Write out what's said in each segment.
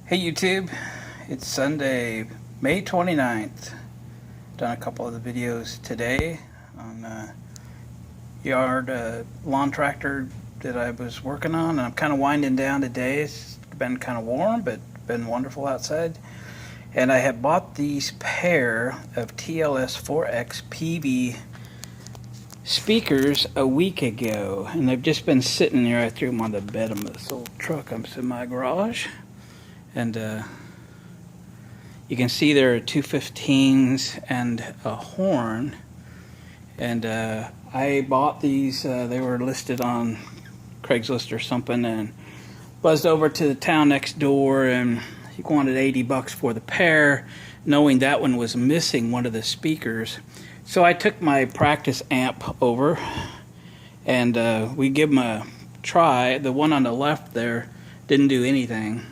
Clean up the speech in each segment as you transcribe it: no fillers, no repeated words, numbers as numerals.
Hey YouTube, it's Sunday, May 29th. Done a couple of the videos today on yard lawn tractor that I was working on, and I'm kind of winding down today. It's been kind of warm, but been wonderful outside. And I have bought these pair of TLS4X Peavey speakers a week ago, and they've just been sitting there. I threw them on the bed of this old truck I'm in my garage. And you can see there are two 15s and a horn. And I bought these, they were listed on Craigslist or something, and buzzed over to the town next door, and he wanted $80 for the pair, knowing that one was missing one of the speakers. So I took my practice amp over, and we give them a try. The one on the left there didn't do anything.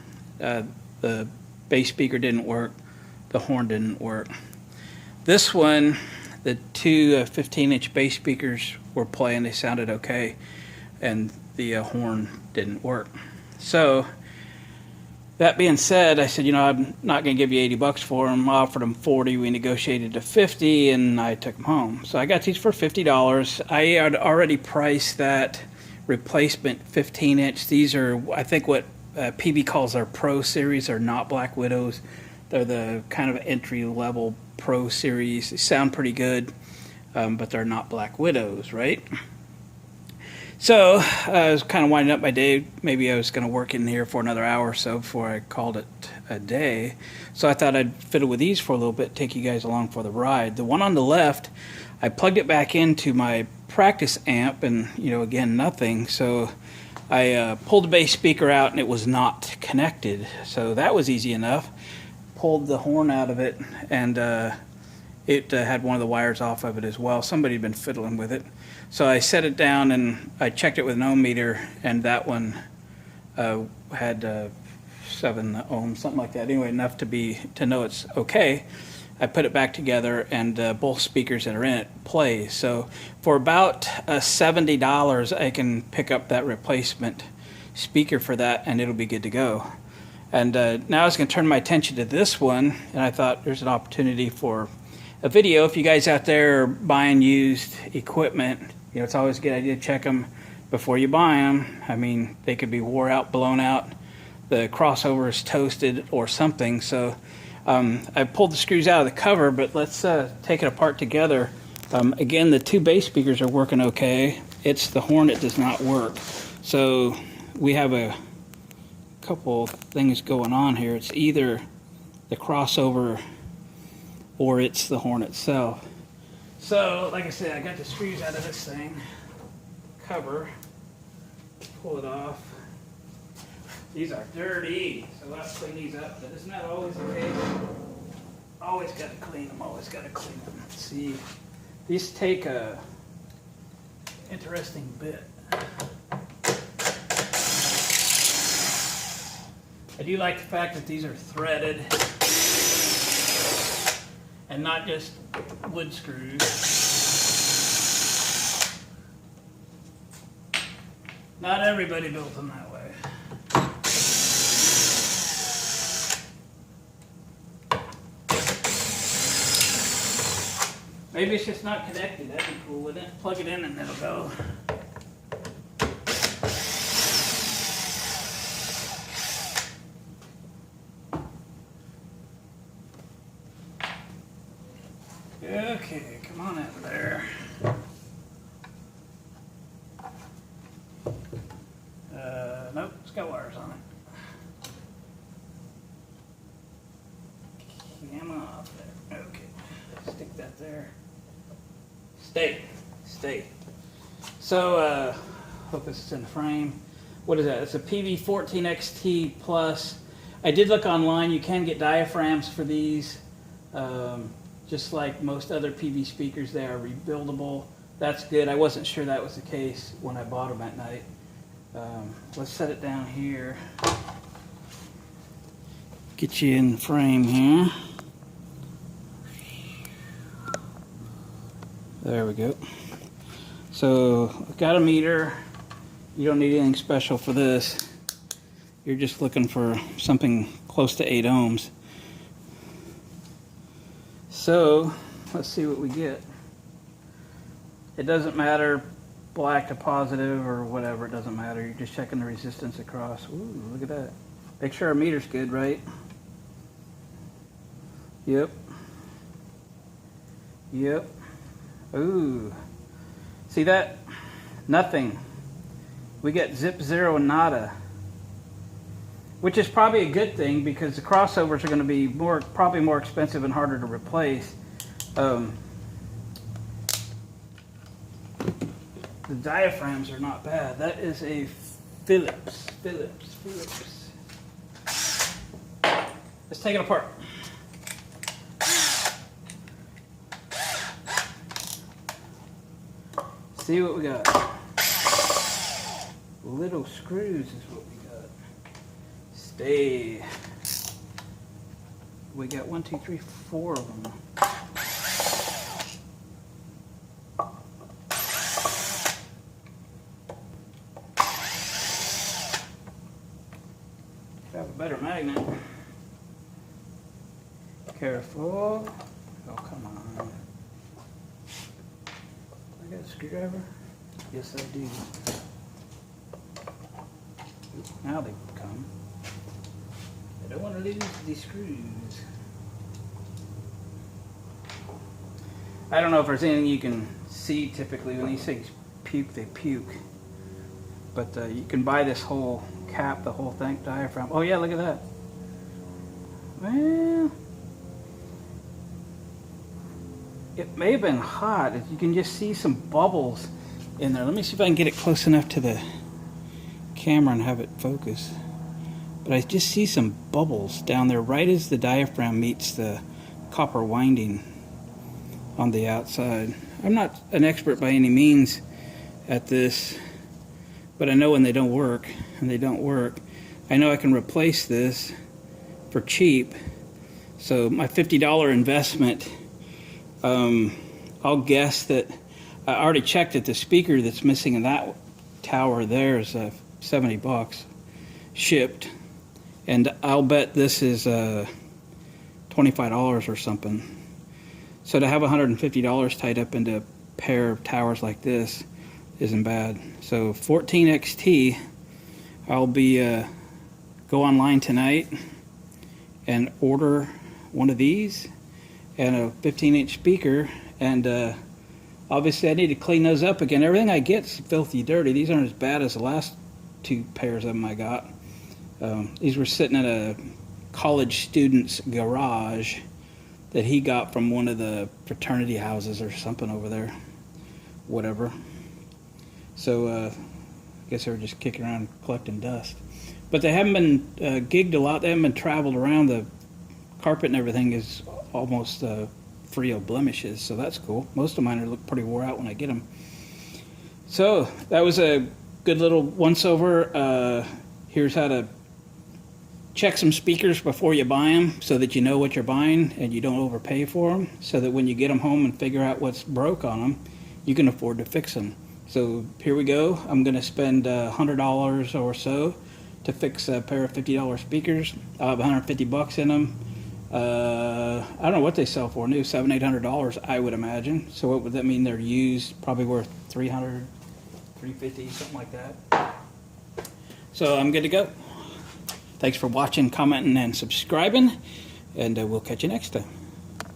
The bass speaker didn't work, the horn didn't work. This one, the two 15-inch bass speakers were playing, they sounded okay, and the horn didn't work. So that being said, I said, you know, I'm not going to give you $80 for them. I offered them $40, we negotiated to $50, and I took them home. So I got these for $50. I had already priced that replacement 15-inch. These are, I think, what Peavey calls our Pro Series. Are not Black Widows. They're the kind of entry-level Pro Series. They sound pretty good, but they're not Black Widows, right? So I was kind of winding up my day. Maybe I was going to work in here for another hour or so before I called it a day. So I thought I'd fiddle with these for a little bit, take you guys along for the ride. The one on the left, I plugged it back into my practice amp, and, you know, again, nothing. So I pulled the bass speaker out, and it was not connected. So that was easy enough. Pulled the horn out of it, and it had one of the wires off of it as well. Somebody had been fiddling with it. So I set it down, and I checked it with an ohm meter, and that one had 7 ohms, something like that. Anyway, enough to know it's okay. I put it back together, and both speakers that are in it play. So for about $70, I can pick up that replacement speaker for that, and it'll be good to go. And now I was going to turn my attention to this one, and I thought there's an opportunity for a video. If you guys out there are buying used equipment, you know, it's always a good idea to check them before you buy them. I mean, they could be wore out, blown out, the crossover is toasted or something. So I pulled the screws out of the cover, but let's take it apart together. Again, the two bass speakers are working okay. It's the horn that does not work. So we have a couple things going on here. It's either the crossover or it's the horn itself. So, like I said, I got the screws out of this thing. Cover. Pull it off. These are dirty, so let's clean these up, but isn't that always the case? Always got to clean them, always got to clean them. Let's see. These take a interesting bit. I do like the fact that these are threaded and not just wood screws. Not everybody built them that way. Maybe it's just not connected. That'd be cool, wouldn't it? Plug it in and it'll go. Okay, come on out of there. Nope, it's got wires on it. Cam off there. Okay, stick that there. Stay. So, hope this is in the frame. What is that? It's a Peavey 14XT Plus. I did look online. You can get diaphragms for these. Just like most other Peavey speakers, they are rebuildable. That's good. I wasn't sure that was the case when I bought them at night. Let's set it down here. Get you in the frame here. There we go. So I've got a meter. You don't need anything special for this. You're just looking for something close to 8 ohms. So let's see what we get. It doesn't matter black to positive or whatever, it doesn't matter. You're just checking the resistance across. Ooh, look at that. Make sure our meter's good, right? Yep. Yep. Ooh. See that? Nothing. We get zip, zero, nada. Which is probably a good thing because the crossovers are going to be probably more expensive and harder to replace. The diaphragms are not bad. That is a Philips. Let's take it apart. See what we got. Little screws is what we got. Stay. We got 1, 2, 3, 4 of them. Have a better magnet. Careful. Oh, come on. I got a screwdriver? Yes, I do. Now they come. I don't want to lose these screws. I don't know if there's anything you can see typically when these things puke, they puke. But you can buy this whole cap, the whole thing, diaphragm. Oh yeah, look at that. Well, it may have been hot. You can just see some bubbles in there. Let me see if I can get it close enough to the camera and have it focus. But I just see some bubbles down there right as the diaphragm meets the copper winding on the outside. I'm not an expert by any means at this, but I know when they don't work, and they don't work. I know I can replace this for cheap. So my $50 investment, I'll guess that I already checked that the speaker that's missing in that tower there is $70 shipped, and I'll bet this is $25 or something. So to have $150 tied up into a pair of towers like this isn't bad. So 14XT, I'll be go online tonight and order one of these and a 15-inch speaker, and obviously I need to clean those up again. Everything I get is filthy dirty. These aren't as bad as the last 2 pairs of them I got. These were sitting in a college student's garage that he got from one of the fraternity houses or something over there, whatever. So I guess they were just kicking around collecting dust. But they haven't been gigged a lot. They haven't been traveled around. The carpet and everything is almost free of blemishes, so that's cool. Most of mine look pretty wore out when I get them. So that was a good little once-over. Here's how to check some speakers before you buy them so that you know what you're buying and you don't overpay for them, so that when you get them home and figure out what's broke on them, you can afford to fix them. So here we go. I'm going to spend $100 or so to fix a pair of $50 speakers. I'll have $150 in them. I don't know what they sell for new, $700-800 I would imagine. So what would that mean? They're used, probably worth $300, $350, something like that. So I'm good to go. Thanks for watching, commenting, and subscribing, and we'll catch you next time.